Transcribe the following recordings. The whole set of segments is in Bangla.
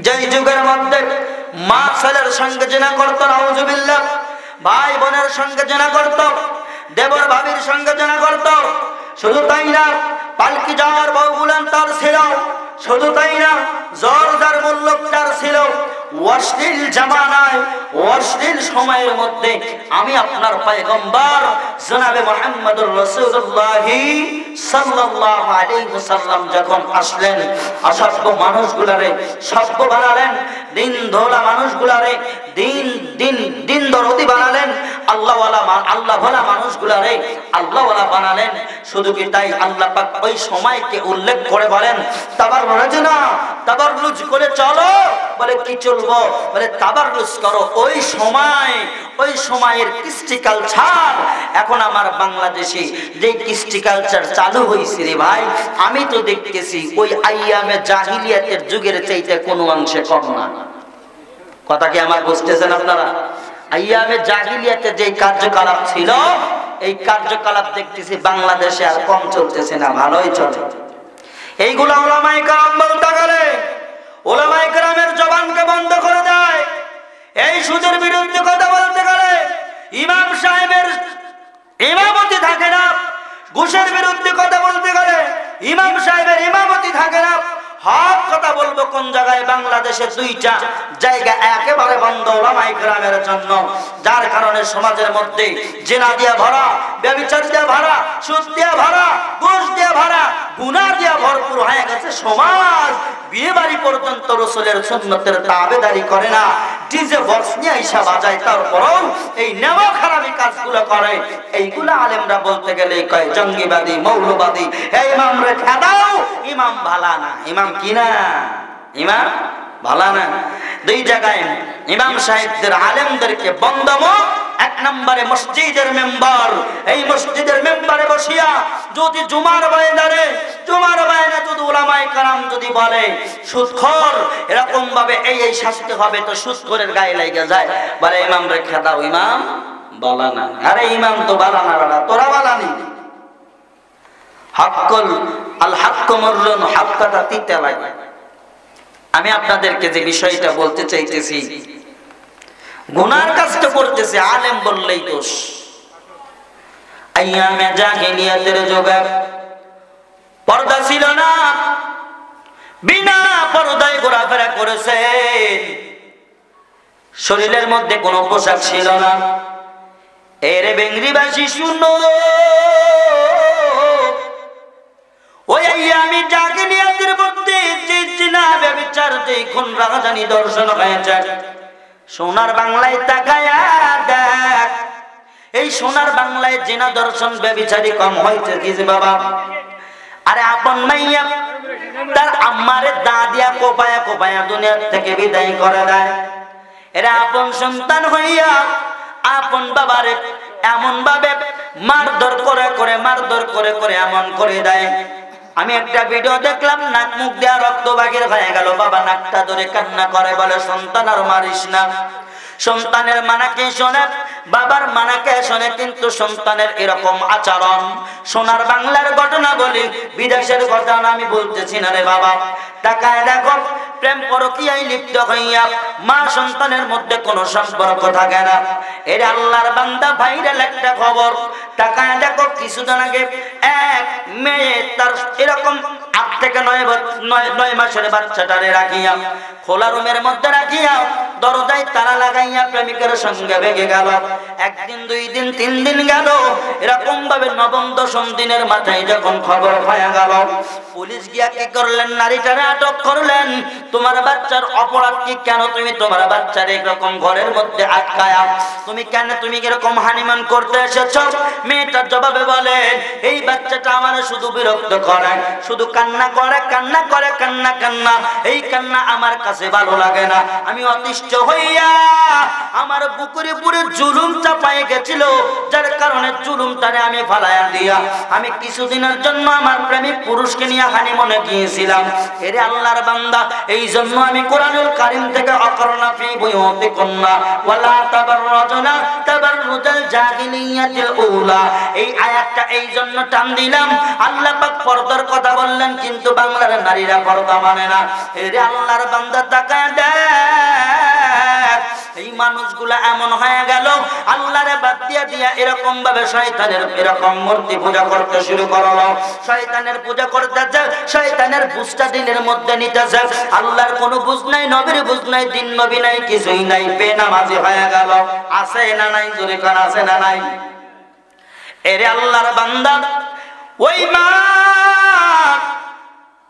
যেই যুগের মধ্যে মা ছেলের সঙ্গে জিনা করত, নাউজুবিল্লাহ, ভাই বোনের সঙ্গে জিনা করত, দেবর ভাবির সঙ্গে জিনা করত। শুধু তাই না, পালকি যাওয়ার বউগুলান তার ছিল। শুধু তাই না, জ্বর যার মূল্যক তার ছিল। অশ্লীল জামানায়, অশ্লীল সময়ের মধ্যে আমি আপনার পয়গম্বর জনাবে মুহাম্মদুর রাসূলুল্লাহ সাল্লাল্লাহু আলাইহি ওয়াসাল্লাম যখন আসলেন, অসভ্য মানুষগুলারে সভ্য বানালেন, দিন ধোলা মানুষগুলারে দিন দরদি বানালেন, আল্লাহ ভোলা মানুষগুলারে আল্লাহওয়ালা বানালেন। শুধু কি তাই, আল্লাহ পাক ওই সময়কে উল্লেখ করে বলেন, তাবাররুজ না, তাবাররুজ করে চলো। বলে কি চলবো? বলে তাবাররুজ করো। ওই সময়ের কৃষ্টি কালচার এখন আমার বাংলাদেশে যে কৃষ্টি কালচার চালু হয়েছে রে ভাই, আমি তো দেখতেছি ওই আইয়ামে জাহিলিয়াতের যুগের চাইতে কোনো অংশে কম না। কথা কি আমার বুঝতেছেন আপনারা? আইয়ামে জাহিলিয়াতে যে কার্যকলাপ ছিল, এই কার্যকলাপ দেখতেছি বাংলাদেশে আর কম চলতেছে না, ভালোই চলে। এইগুলো ওলামায়ে কেরাম বলতে গেলে ওলামায়ে কেরামের জবানকে বন্ধ করে দেয়। এই সুদের বিরুদ্ধে কথা বলতে গেলে ইমাম সাহেবের ইমামতি থাকে না, ঘুষের বিরুদ্ধে কথা বলতে গেলে ইমাম সাহেবের ইমামতি থাকে না। হক কথা বলবো কোন জায়গায়? বাংলাদেশে দুইটা জায়গা একেবারে বন্ধ ওলামায়ে কেরামের জন্য, যার কারণে সমাজের মধ্যে জিনা দিয়া ভরা, ব্যভিচার দিয়া ভরা, সুদ দিয়া ভরা, ঘুষ দিয়া ভরা, গুনাহ দিয়া ভরপুর হয়ে গেছে সমাজ। বিয়ে বাড়ি পর্যন্ত রাসূলের সুন্নতের তাবেদারি করে না, ডিজে বক্স নিয়ে ঈশা বাজায়, তারপরও এই নেওয়া খারাপি কাজগুলো করে। এইগুলো আলেমরা বলতে গেলে কয় জঙ্গিবাদী, মৌলবাদী। এই ইমাম রে খেদাও, ইমাম ভালা না। ইমাম কি না? ইমাম ভালা না। দুই জায়গায় ইমাম সাহেবদের আলেমদেরকে বন্দমক। এক নম্বরে মসজিদের মেম্বার, এই মসজিদের মেম্বারে বসিয়া যদি জুমার বায়নারে যদি উলামায়ে কেরাম যদি বলে সুদখোর, এরকম ভাবে এই শাস্তি হবে, তো সুদখোরের গায়ে লেগে যায়, বলে ইমাম রে খেদাও, ইমাম বলা না। আরে ইমাম তো বালা না, বালা তোরা বালানি। হাক্কুল আল হাক্কু মুররুন, হক কথা তিতা লাগে। আমি আপনাদেরকে যে বিষয়টা বলতে চাইতেছি, গুনার কাজটা করতেছে আলেম বললেই দোষ। আইয়ামে জাহিলিয়াতের যুগে পর্দা ছিল না, বিনা পর্দায় ঘোরাফেরা করেছে, শরীরের মধ্যে কোনো পোশাক ছিল না। এর বেঙ্গরিবাসী শুনো, ওই আইয়ামে জাহিলিয়াতের মধ্যে যে জিনা, ব্যভিচার, যে খুন, রাহাজানি দর্শন হয়েছে, সোনার বাংলায় তাকায়া দেখ, এই সোনার বাংলায় জিনা দর্শন ব্যভিচারী কম হয়েছে কি যে বাবা? আরে আপন মাইয়া তার আম্মারে দা দিয়া কোপায়া কোপায়া দুনিয়া থেকে বিদায় করে দেয়। এরা আপন সন্তান হইয়া আপন বাবারে এমন ভাবে মারধর করে এমন করে দেয়। আমি একটা ভিডিও দেখলাম, নাক মুখ দেয়া রক্ত বাগির হয়ে গেল, বাবা নাকটা ধরে কান্না করে, বলে সন্তান আর মারিস না। সন্তানের মানাকে শোনে, বাবার মানাকে শোনে, কিন্তু সন্তানের এরকম আচরণ। সোনার বাংলার ঘটনা বলি, বিদেশের ঘটনা আমি বলতেছি না রে বাবা। তাকায় দেখো, প্রেম পরকীয়ায় লিপ্ত হইয়া মা সন্তানের মধ্যে কোনো সম্পর্ক থাকে না। এর আল্লাহর বান্দা ভাইরাল একটা খবর। তাকায় দেখো, কিছুদিন আগে এক মেয়ে তার এরকম 8 থেকে 9 মাসের বাচ্চাটারে রাখিয়া খোলা রুমের মধ্যে রাখিয়া দরজায় তালা লাগাইয়া প্রেমিকের সঙ্গে ভেগে গেল। একদিন, 2 দিন, 3 দিন গেল, এরকম ভাবে 9ম 10ম দিনের মাথায় যখন খবর পাওয়া গেল, পুলিশ গিয়া কি করলেন? নারীটারে আটক করলেন। তোমার বাচ্চার অপরাধ কি? কেন তুমি তোমার বাচ্চার এরকম ঘরের মধ্যে আটকায়া তুমি এরকম হানিমান করতে এসেছো? মেয়েটার জবাবে বলে, এই বাচ্চাটা আমার শুধু বিরক্ত করে, শুধু কান্না করে, এই কান্না আমার কাছে ভালো লাগে না। আমি অতিষ্ঠ অনিষ্ট হইয়া আমার বুকের উপরে জুলুম চাপায় গেছিল, যার কারণে জুলুমটারে আমি ফালায়া দিয়া আমি কিছুদিনের জন্য আমার প্রেমিক পুরুষকে নিয়ে হানিমুনে গিয়েছিলাম। এরে আল্লাহর বান্দা, এই জন্য আমি কোরআনুল কারীম থেকে অকরনা ফি বুয়ুতিকুন্না ওয়ালা তাবাররাজনা তাবাররুজাল জাহিলিয়াতিল উলা, এই আয়াতটা এই জন্য টান দিলাম। আল্লাহ পাক পর্দার কথা বললেন, কিন্তু বাংলার নারীরা পর্দা মানে না। এরে আল্লাহর বান্দা তাকায় দেখ, এই মানুষগুলা এমন হয়ে গেল আল্লাহরে বাদ দিয়া এরকম ভাবে শয়তানের এরকম মূর্তি পূজা করতে শুরু করলো। শয়তানের পূজা করতে যায়, শয়তানের বুঝটা দিনের মধ্যে নিতে যায়। আল্লাহর কোনো বুঝ নাই, নবীর বুঝ নাই, দিন নবী নাই, কিছুই নাই, বেনামাজি হয়ে গেল। আছে না নাই? জোরে কোন আছে না নাই? এরে আল্লাহর বান্দা, ওই মা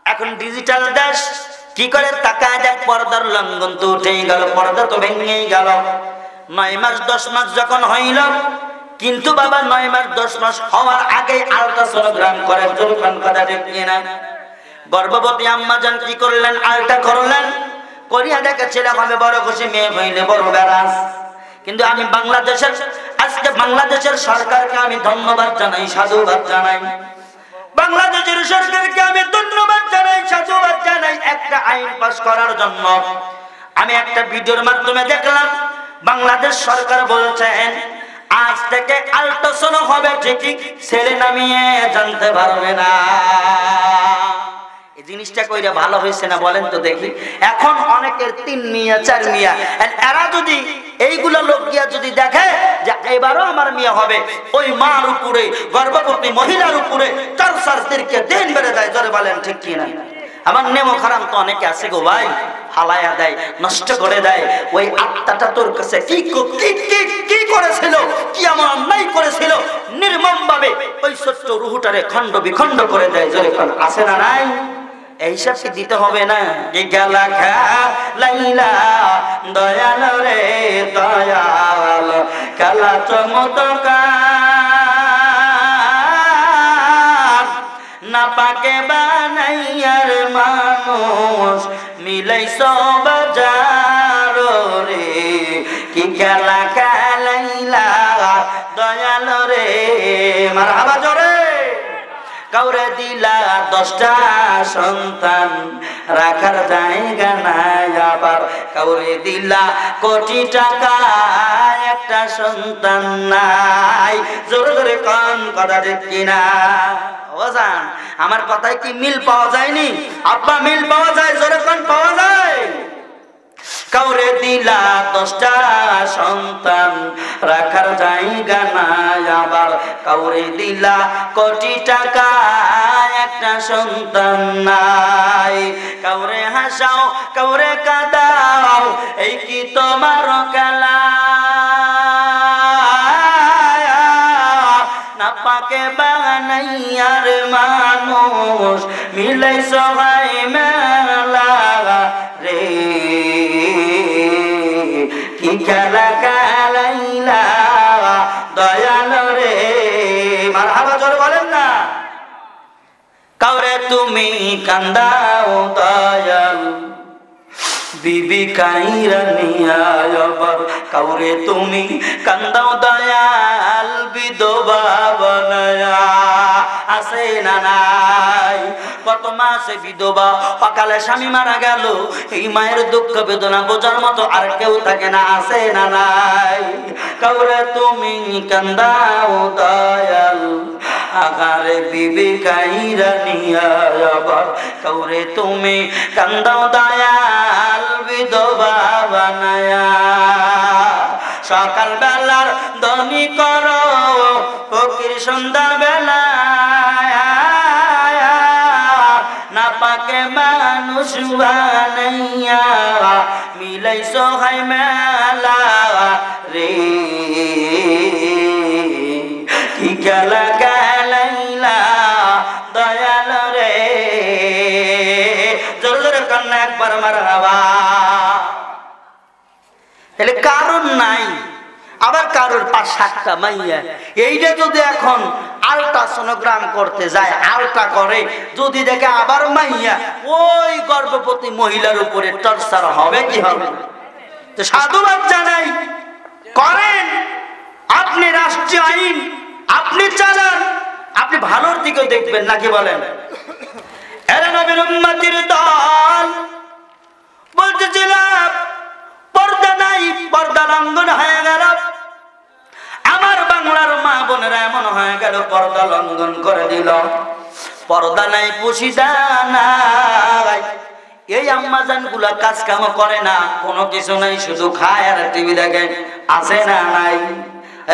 এখন ডিজিটাল দেশ, কি করে তাকায় দেখ, পর্দার লঙ্ঘন তো উঠেই গেল, পর্দা তো ভেঙেই গেল। 9 মাস 10 মাস যখন হইল, কিন্তু বাবা 9 মাস 10 মাস হওয়ার আগে আল্ট্রাসোনোগ্রাম করে, জোরকান কথা দেখিয়ে না। গর্ভবতী আম্মা জান কি করলেন? আলটা করলেন, করিয়া দেখে ছেলে হবে বড় খুশি, মেয়ে হইলে বড় বেরাস। কিন্তু আমি বাংলাদেশের, আজকে বাংলাদেশের সরকারকে আমি ধন্যবাদ জানাই, সাধুবাদ জানাই। বাংলাদেশের সরকারকে আমি ধন্যবাদ জানাই, সাধুবাদ জানাই। একটা আইন পাস করার জন্য আমি একটা ভিডিওর মাধ্যমে দেখলাম, বাংলাদেশ সরকার বলছেন আজ থেকে আল্ট্রাসাউন্ড হবে ঠিকই, ছেলে না মেয়ে জানতে পারবে না। এই জিনিসটা কইরা ভালো হয়েছে না বলেন তো দেখি? এখন অনেকের 3 মিয়া 4 মিয়া, এরা যদি এইগুলা লোক গিয়া যদি দেখে যে এবারও আমার মেয়ে হবে, ওই মার উপরে, গর্ভবতী মহিলার উপরে চরসারদেরকে দেন বেড়ে দেয়। জোরে বলেন ঠিক কি না? আমার নেমো খারাপ তো অনেকে আছে গো ভাই, ফালায়া দেয়, নষ্ট করে দেয়। ওই আত্মাটা তোর কাছে কি কি করেছিল, কি আমার অন্যায় করেছিল, নির্মম ভাবে ওই ছোট্ট রুহুটারে খণ্ড বিখণ্ড করে দেয়। জোরে কোন আছে না নাই? এইসব কি দিতে হবে না? গেলা লাইলা দয়াল রে দয়াল, কালা চমৎকার, না পাকে বানাইয়ার মানুষ মিলাইছ বাজার রে, কি গেলা লাইলা দয়াল রে। মারহাবা জোরে। কাউরে দিলা 10টা সন্তান, রাখার জায়গা নাই, আবার কাউরে দিলা কোটি টাকা, একটা সন্তান নাই। জোরে জোরে কোন কথা ঠিক কিনা? ওজান আমার কথায় কি মিল পাওয়া যায়নি? আব্বা মিল পাওয়া যায়? জোরে কোন পাওয়া যায়? কাউরে দিলা 10টা সন্তান, রাখার জায়গা নাই, আবার কাউরে দিলা কোটি টাকা, একটা সন্তান নাই। কাউরে হাসাও, কাউরে কাঁদাও, এই কি তোমার খেলা? না পাকে বানাইয়ার মানুষ মিলাইছ ভাই মেলা রে, কি খেলা খেলাইলা দয়াল রে। মারহাবা জোরে বলেন না। কাউরে তুমি কান্দাও দয়াল, বিবি কাইরা নিয়া, আবার কাউরে তুমি কান্দাও দয়াল, বিধবা বানায়া। আছে না নাই? কত মাসে বিধবা, সকালে স্বামী মারা গেল, এই মায়ের দুঃখ বেদনা বোঝার মতো আর কেউ থাকে না। আছে না নাই? কাউরে তুমি কান্দাও দয়াল, আগারে বিবি কাইরা নিয়া, আবার কাউরে তুমি কান্দাও দয়াল, বিধবা বানায়া। সকাল বেলার ধনী করো, ফকির সন্ধ্যা বেলা, না পাকে মানুষ বানাইয়া, মিলাইছ হাই মেলা রে, কি খেলা খেলাইলা দয়াল রে। জোরে জোরে কান্না একবার মারহাবা। তাহলে কারণ নাই, আবার কারোর 5-7টা মাইয়া, এইটা যদি এখন আল্ট্রাসোনোগ্রাম করতে যায়, আলট্রা করে, যদি দেখে আবার মাইয়া, ওই গর্ভবতী মহিলার উপরে টর্চার হবে কি হবে? তো সাধুবাদ জানাই, করেন। আপনি রাষ্ট্রীয় আইন আপনি চালান, আপনি ভালোর দিকেও দেখবেন নাকি বলেন? এরা নবীর উম্মতির দল বলতেছিলাম পর্দা নাই, পর্দা লঙ্ঘন হয়ে গেল। আমার বাংলার মা বোনেরা এমন হয়ে গেল পর্দা লঙ্ঘন করে দিল। পর্দা নাই, পুশিদা নাই। এই আম্মাজান গুলা কাজ কাম করে না, কোনো কিছু নাই, শুধু খায় আর টিভি দেখে। আছে না নাই?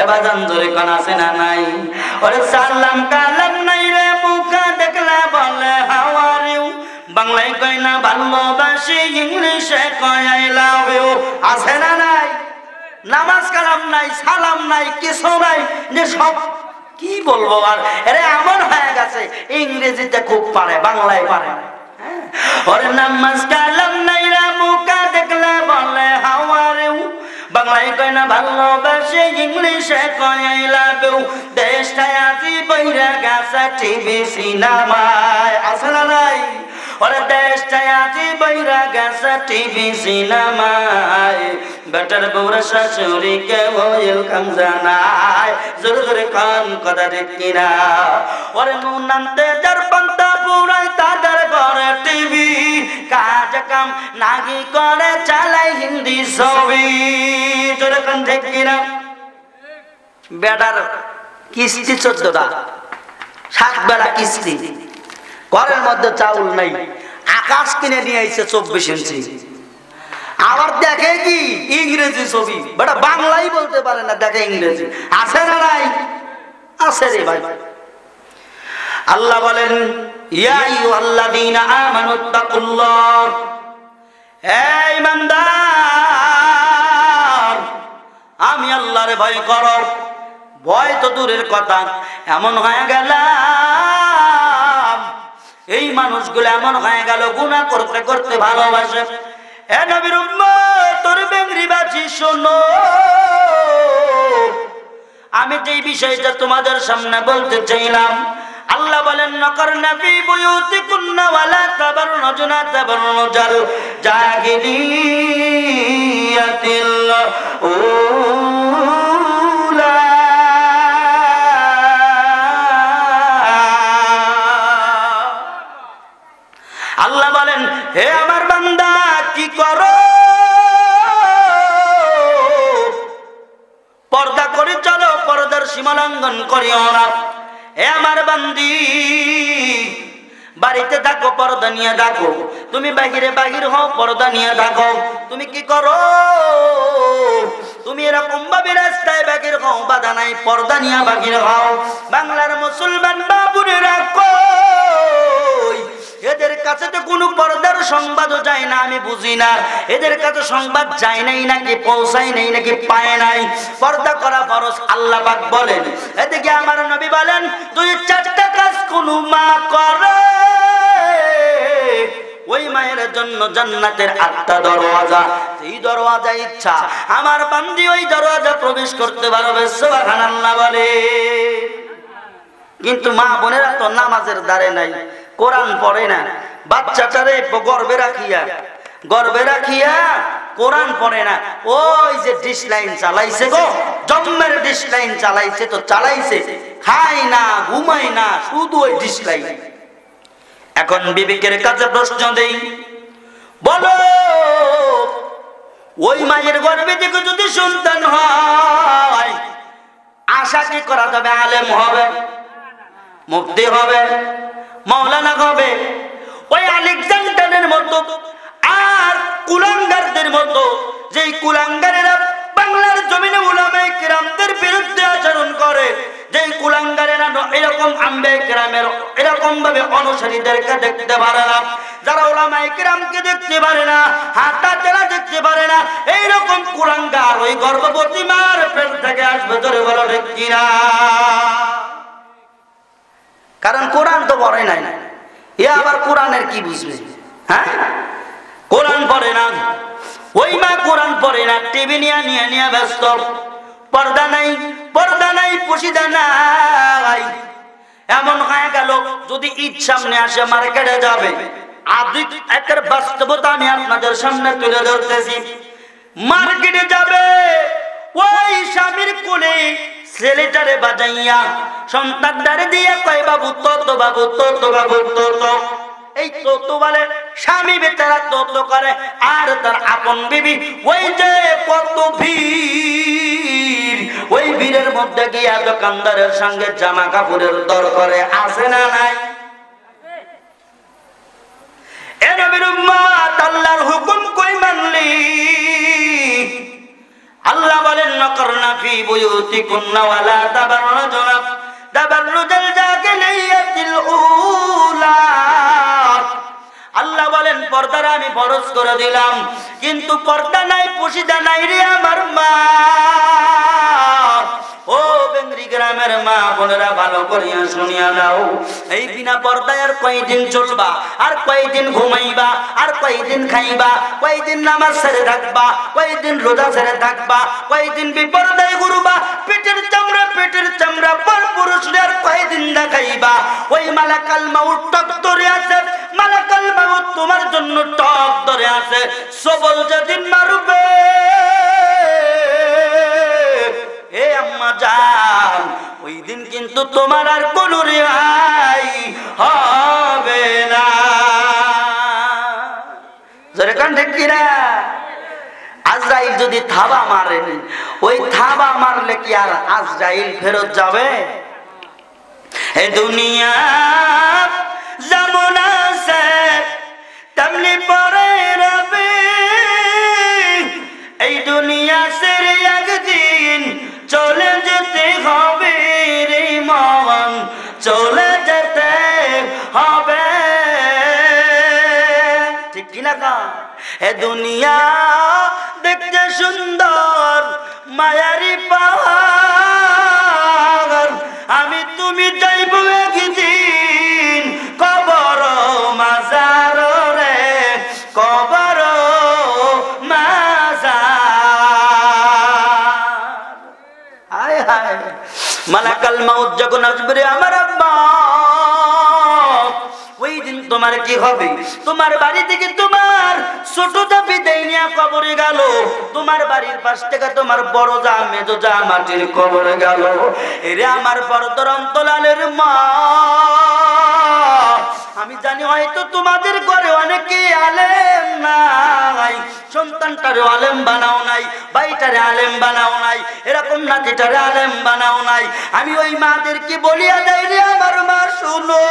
এবাজান জোরে কোন আছে না নাই? ওরে সালাম কালাম নাই রে, মুখা দেখলে বলে হাউ আর ইউ। বাংলায় কয় না ভালোবাসি, ইংলিশে কয় আই লাভ ইউ। আছে না নাই? নামাজ কালাম নাই, সালাম নাই, কিছু নাই, যে সব কি বলবো আর। আরে এমন হয়ে গেছে ইংরেজিতে খুব পারে, বাংলায় পারে না। ওরে নামাজ কালাম নাই রে, মুখা দেখলে বলে হাউ আর ইউ। বাংলায় কয় না ভালোবাসি, ইংলিশে কয় আই লাভ ইউ। দেশটায় আজি বইরা গেছে টিভি সিনেমায়। আছে না নাই? ওরে দেশটায় আজি বইরা গেছে টিভি সিনেমায়। বেটার বউরা শাশুড়িকে ওয়েলকাম জানায়। জোরে জোরে কান কথা ঠিক কিনা? ওরে নুন আনতে যার পান্তা পুরাই তাদের ঘরে টিভি। কাজ কাম নাগি করে চালাই হিন্দি ছবি। জোরে কান ঠিক কিনা? বেটার কিস্তি 14টা, 7 বেলা কিস্তি, ঘরের মধ্যে চাউল নাই, আকাশ কিনে নিয়ে আইছে 24 ইঞ্চি। আবার দেখে কি ইংরেজি ছবি, বেটা বাংলাই বলতে পারে না, দেখে ইংরেজি। আছে না নাই? আছে রে ভাই। আল্লাহ বলেন ইয়া আইয়ুহাল্লাযীনা আমানুত্তাকুল্লাহ, হে ঈমানদার আমি আল্লাহরে ভয় করো। ভয় তো দূরের কথা, এমন হয়ে গেল এই মানুষগুলো এমন হয়ে গেল গুনাহ করতে করতে ভালোবাসে। এ নবীর উম্মত তোর বেংরি বাজি শোনো, আমি যে বিষয়টা তোমাদের সামনে বলতে চাইলাম। আল্লাহ বলেন নকরনা ফি বুয়ুতিকুন্না ওয়ালা তাবাররুজনা তাবাররুজাল জাহিলিয়াতিল উলা। আল্লাহ বলেন হে আমার বান্দা কি করো? পর্দা করে চলো, পর্দার সীমা লঙ্ঘন করিও না। হে আমার বান্দি বাড়িতে থাকো, পর্দা নিয়ে থাকো। তুমি বাহিরে বাহির হও, পর্দা নিয়ে থাকো। তুমি কি করো? তুমি এরকম ভাবে রাস্তায় বাহির হও, বাধা নাই, পর্দা নিয়ে বাহির হও। বাংলার মুসলমান বাবুরেরা কই? এদের কাছে তো কোনো পর্দার সংবাদও যায় না, আমি বুঝি না এদের কাছে সংবাদ যায় নাই নাকি পৌঁছায় নাই নাকি পায় নাই। পর্দা করা ফরজ আল্লাহ পাক বলেন। এদিকে আমার নবী বলেন 2-4টা কাজ কোন মা করে ওই মায়ের জন্য জান্নাতের 8টা দরওয়াজা। এই দরওয়াজা ইচ্ছা আমার বান্দি ওই দরওয়াজা প্রবেশ করতে পারবে। সুবহানাল্লাহ বলে। কিন্তু মা বোনেরা তো নামাজের দ্বারে নাই, কোরআন পড়ে না। বাচ্চাটারে গর্বে রাখিয়া কোরআন পড়ে না। ওই যে ডিশ লাইন চালাইছে গো, জম্মের ডিশ লাইন চালাইছে তো চালাইছে, খায় না ঘুমায় না, শুধু ওই ডিশ লাইন। এখন বিবেকের কাছে প্রশ্ন দেই, বলো ওই মায়ের গর্ভে থেকে যদি সন্তান হয় আশা কি করা যাবে? আলেম হবে, মুফতি হবে, মাওলানা হবে, ওই আলেকজান্ডারের মতো আর কুলাঙ্গারদের মতো। যেই কুলাঙ্গারেরা বাংলার জমিনে উলামায়ে কিরামদের বিরুদ্ধে আচরণ করে, যেই কুলাঙ্গারেরা এরকম আম্বে কিরামের এরকম ভাবে অনুসারীদেরকে দেখতে পারে না, যারা উলামায়ে কিরামকে দেখতে পারে না, হাঁটা চলা দেখতে পারে না, এইরকম কুলাঙ্গার ওই গর্ভবতী মার পেট থেকে আসবে। ধরে বলো ঠিক কিনা? কারণ কোরআন তো পড়ে নাই, এ আবার কোরআনের কি বুঝবে? হ্যাঁ, কোরআন পড়ে না, ওই মা কোরআন পড়ে না, টিভি নিয়ে ব্যস্ত। পর্দা নাই, পুশিদা নাই। এমন হয়ে গেল যদি ঈদ সামনে আসে মার্কেটে যাবে, আদি একের বাস্তবতা আমি আপনাদের সামনে তুলে ধরতেছি। মার্কেটে যাবে, ওই স্বামীর কোলে ছেলেটারে বাজাইয়া সন্তানটারে দিয়ে কয় বাবু তত, বাবু তত, বাবু তত। এই তত বলে স্বামী বেচারা তত করে, আর তার আপন বিবি ওই যে কত ভিড়, ওই ভিড়ের মধ্যে গিয়া দোকানদারের সঙ্গে জামা কাপড়ের দর করে, আছে না নাই? এ নবীর উম্মত, আল্লাহর হুকুম কই মানলি? আল্লাহ বলেন নকরনা ফি বুয়ুতিকুন্না ওয়ালা তাবাররুজনা তাবাররুজাল জাহিলিয়াতিল উলা। আল্লাহ বলেন পর্দার আমি ফরজ করে দিলাম, কিন্তু পর্দা নাই, পশিদা নাই রে আমার মা। ও বেঙ্গরি গ্রামের মা বোনেরা, ভালো করিয়া শুনিয়া নাও, এই বিনা পর্দায় আর কয়দিন চলবা, আর কয়দিন ঘুমাইবা, আর কয়দিন খাইবা, কয়দিন নামাজ ছেড়ে থাকবা, কয়দিন রোজা ছেড়ে থাকবা, কয়দিন বিপর্দায় ঘুরবা, পেটের চামড়া পর পুরুষরে আর কয়দিন দেখাইবা। ওই মালাকাল মাউত টক ধরে আছে, মালাকাল মাউত তোমার জন্য টক ধরে আছে, সবল যেদিন মারবে এ আম্মা জান, ওই দিন কিন্তু তোমার আর কোনো রেহাই হবে না। জোরে কান ঠিক কিনা? আজরাইল যদি থাবা মারে, ওই থাবা মারলে কি আর আজরাইল ফেরত যাবে? এ দুনিয়া যেমন আছে তেমনি পরে রবে, এই দুনিয়া ছেড়ে একদিন চলে যেতে হবে রে মন, চলে যেতে হবে, ঠিক কিনা কা? এ দুনিয়া দেখতে সুন্দর মায়ারি পাহাড়, আমি তুমি যাইব একদিন কবর মাজার রে, কবর মাজার। হায় হায়, মালাকাল মাউত যখন আসবে রে আমার আব্বা, ওই দিন তোমার কি হবে? তোমার বাড়ি থেকে তোমার ছোটটা বিদায় নিয়ে কবরে গেল, তোমার বাড়ির পাশ থেকে তোমার বড় যা মেজো যা মাটির কবরে গেল। এরে আমার পরদর অন্তলালের মা, আমি জানি হয়তো তোমাদের ঘরে অনেকে আলেম নাই, সন্তানটারে আলেম বানাও নাই, ভাইটারে আলেম বানাও নাই, এরকম নাতিটারে আলেম বানাও নাই। আমি ওই মাদেরকে বলিয়া দেই রে আমার মা, শুনো,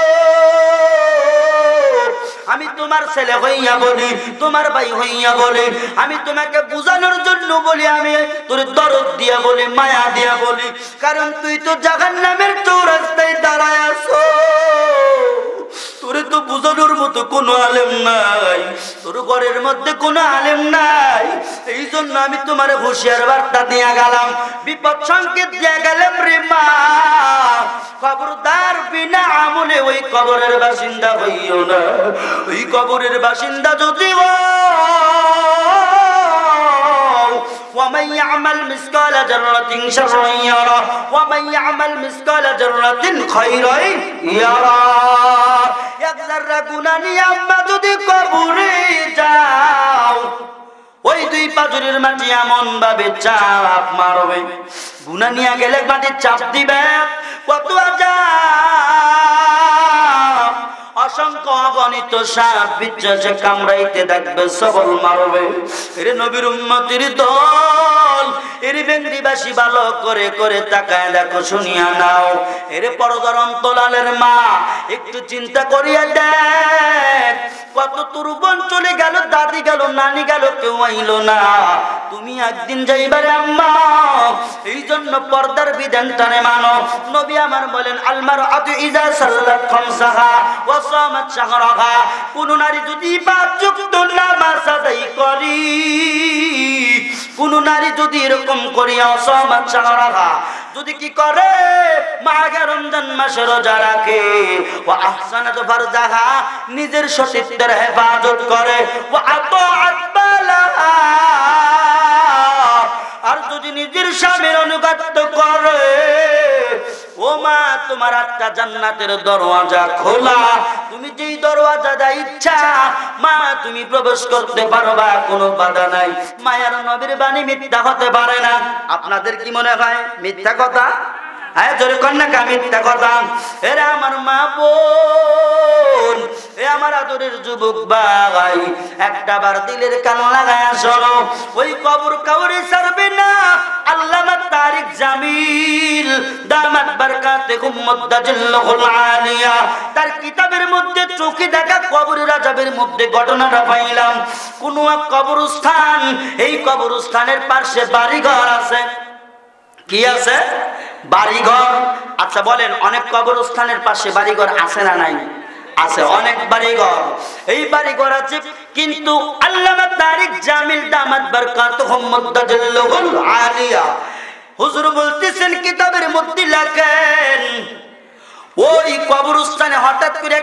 আমি তোমার ছেলে হইয়া বলি, তোমার ভাই হইয়া বলি, আমি তোমাকে বুঝানোর জন্য বলি, আমি তোর দরদ দিয়া বলি, মায়া দিয়া বলি, কারণ তুই তো জাহান্নামের চৌরাস্তায় দাঁড়ায় আছো, তোরে তো বুঝানোর মতো কোনো আলেম নাই, তোর ঘরের মধ্যে কোনো আলেম নাই। এই জন্য আমি তোমার হুঁশিয়ার বার্তা দিয়া গেলাম, বিপদ সংকেত দিয়া গেলাম রে মা, খবরদার বিনা আমলে ওই কবরের বাসিন্দা হইও না। ওই কবরের বাসিন্দা যদি ومن يعمل مثقال ذرة شرا يره ومن يعمل مثقال ذرة خيرا يره। এক যারা গুনাহ নিয়ে আম্মা যদি কবরে যাও, ওই দুই পাজরের মাটি এমন ভাবে চাপ মারবে, গুনাহ নিয়ে গেলে মাটির চাপ দিবে, কত আযাব, অসংখ্য অগণিত সাপ বিচ্ছাসে কামড়াইতে দেখবে, সবল মারবে। এরে নবীর উম্মতের দল, এরে বেঙ্গরিবাসী ভালো করে করে তাকায় দেখো, শুনিয়া নাও। এরে পরদার অন্তরালের মা, একটু চিন্তা করিয়া দেখ, কত তোর বোন চলে গেল, দাদি গেল, নানি গেল, কেউ আইলো না, তুমি একদিন যাইবারে আম্মা। এই জন্য পর্দার বিধানটারে মানো। নবী আমার বলেন, আলমারআতু ইযা সাল্লাত খামসাহা ওয়া সামাত শাহরাহা, কোন নারী যদি পাঁচওয়াক্ত নামাজ আদায় করে, কোন নারী যদি এরকম করিয়া সামাত শাহরাহা, যদি কি করে, মাহে রমজান মাসে রোজা রাখে, ওয়া আহসানাত ফারজাহা, নিজের সতীত্বের হেফাজত করে, ওয়া আতাআত বালাহা, আর যদি নিজের স্বামীর অনুগত্য করে, ও মা, তোমার একটা জান্নাতের দরওয়াজা খোলা, তুমি তুমি যেই দরওয়াজা দা ইচ্ছা মা তুমি প্রবেশ করতে পারবা, কোনো বাধা নাই। মায়ার নবীর বাণী মিথ্যা হতে পারে না। আপনাদের কি মনে হয় মিথ্যা কথা? হ্যাঁ, জোরে কন্যা কা মিথ্যা কথা? এরা আমার মা বোন, এ আমার আদরের যুবক ভাই, একটা বার দিলের কান লাগায়া শোনো, ওই কবর কাউরে ছাড়বে না। আল্লামা তারিক জামিল দামাত বারকাতুহুম মুদ্দাজিল্লাহুল আলিয়া তার কিতাবের মধ্যে চোখে দেখা কবরের আযাবের মধ্যে ঘটনাটা পাইলাম। কোন এক কবরস্থান, এই কবরস্থানের পাশে বাড়িঘর আছে। কি আছে? বাড়িঘর। আচ্ছা বলেন, অনেক কবরস্থানের পাশে বাড়িঘর আছে না নাই? আছে, অনেক বাড়িঘর। এই বাড়িঘর আছে, কিন্তু আল্লামা তারিক জামিল দামাত বারকাতুহুম মুদ্দাজিল্লাহুল আলিয়া হুজুর বলতেছেন কিতাবের মধ্যে লেখেন, ওই কবরস্থানে হঠাৎ করে